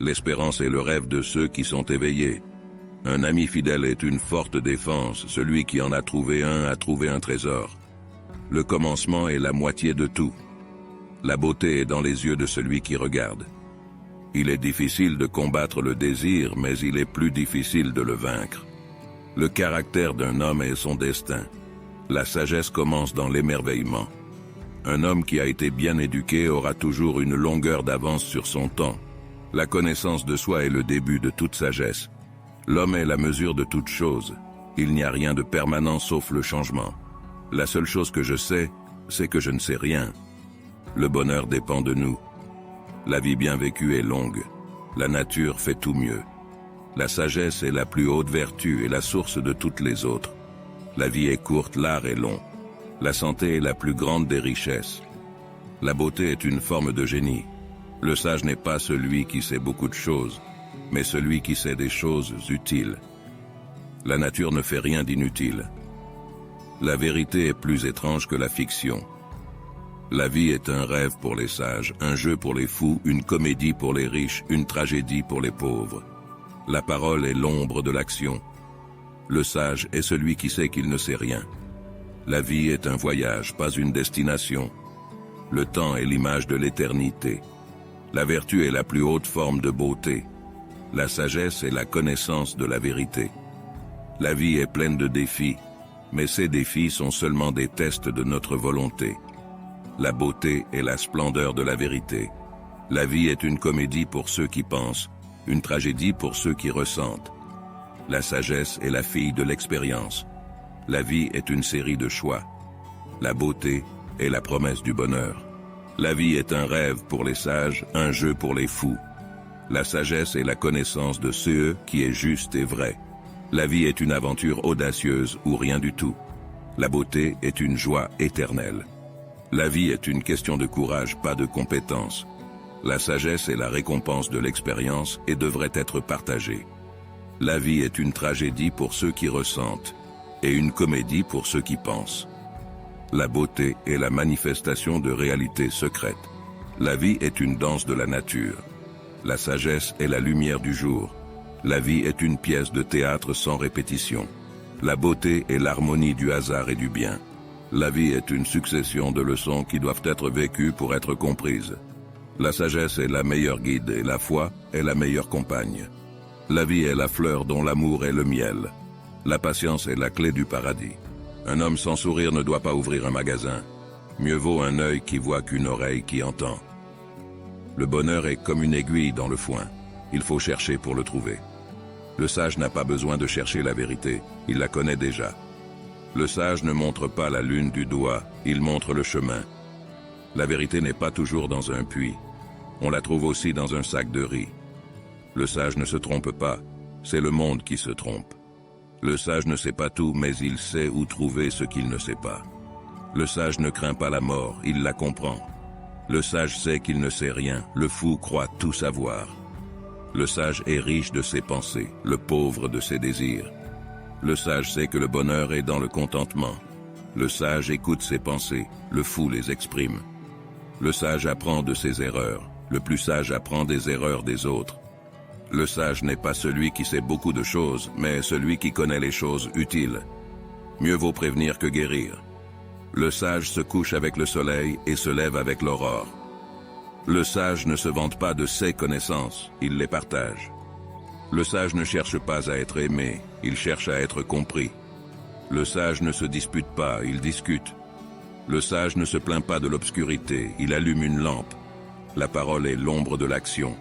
L'espérance est le rêve de ceux qui sont éveillés. Un ami fidèle est une forte défense, celui qui en a trouvé un a trouvé un trésor. Le commencement est la moitié de tout. La beauté est dans les yeux de celui qui regarde. Il est difficile de combattre le désir, mais il est plus difficile de le vaincre. Le caractère d'un homme est son destin. La sagesse commence dans l'émerveillement. Un homme qui a été bien éduqué aura toujours une longueur d'avance sur son temps. La connaissance de soi est le début de toute sagesse. L'homme est la mesure de toute chose. Il n'y a rien de permanent sauf le changement. La seule chose que je sais, c'est que je ne sais rien. Le bonheur dépend de nous. La vie bien vécue est longue. La nature fait tout mieux. La sagesse est la plus haute vertu et la source de toutes les autres. La vie est courte, l'art est long. La santé est la plus grande des richesses. La beauté est une forme de génie. Le sage n'est pas celui qui sait beaucoup de choses, mais celui qui sait des choses utiles. La nature ne fait rien d'inutile. La vérité est plus étrange que la fiction. La vie est un rêve pour les sages, un jeu pour les fous, une comédie pour les riches, une tragédie pour les pauvres. La parole est l'ombre de l'action. Le sage est celui qui sait qu'il ne sait rien. La vie est un voyage, pas une destination. Le temps est l'image de l'éternité. La vertu est la plus haute forme de beauté. La sagesse est la connaissance de la vérité. La vie est pleine de défis, mais ces défis sont seulement des tests de notre volonté. La beauté est la splendeur de la vérité. La vie est une comédie pour ceux qui pensent, une tragédie pour ceux qui ressentent. La sagesse est la fille de l'expérience. La vie est une série de choix. La beauté est la promesse du bonheur. La vie est un rêve pour les sages, un jeu pour les fous. La sagesse est la connaissance de ce qui est juste et vrai. La vie est une aventure audacieuse ou rien du tout. La beauté est une joie éternelle. La vie est une question de courage, pas de compétence. La sagesse est la récompense de l'expérience et devrait être partagée. La vie est une tragédie pour ceux qui ressentent et une comédie pour ceux qui pensent. La beauté est la manifestation de réalités secrètes. La vie est une danse de la nature. La sagesse est la lumière du jour. La vie est une pièce de théâtre sans répétition. La beauté est l'harmonie du hasard et du bien. La vie est une succession de leçons qui doivent être vécues pour être comprises. La sagesse est la meilleure guide et la foi est la meilleure compagne. La vie est la fleur dont l'amour est le miel. La patience est la clé du paradis. Un homme sans sourire ne doit pas ouvrir un magasin. Mieux vaut un œil qui voit qu'une oreille qui entend. Le bonheur est comme une aiguille dans le foin. Il faut chercher pour le trouver. Le sage n'a pas besoin de chercher la vérité, il la connaît déjà. Le sage ne montre pas la lune du doigt, il montre le chemin. La vérité n'est pas toujours dans un puits. On la trouve aussi dans un sac de riz. Le sage ne se trompe pas, c'est le monde qui se trompe. Le sage ne sait pas tout, mais il sait où trouver ce qu'il ne sait pas. Le sage ne craint pas la mort, il la comprend. Le sage sait qu'il ne sait rien, le fou croit tout savoir. Le sage est riche de ses pensées, le pauvre de ses désirs. Le sage sait que le bonheur est dans le contentement. Le sage écoute ses pensées, le fou les exprime. Le sage apprend de ses erreurs, le plus sage apprend des erreurs des autres. Le sage n'est pas celui qui sait beaucoup de choses, mais celui qui connaît les choses utiles. Mieux vaut prévenir que guérir. Le sage se couche avec le soleil et se lève avec l'aurore. Le sage ne se vante pas de ses connaissances, il les partage. Le sage ne cherche pas à être aimé, il cherche à être compris. Le sage ne se dispute pas, il discute. Le sage ne se plaint pas de l'obscurité, il allume une lampe. La parole est l'ombre de l'action.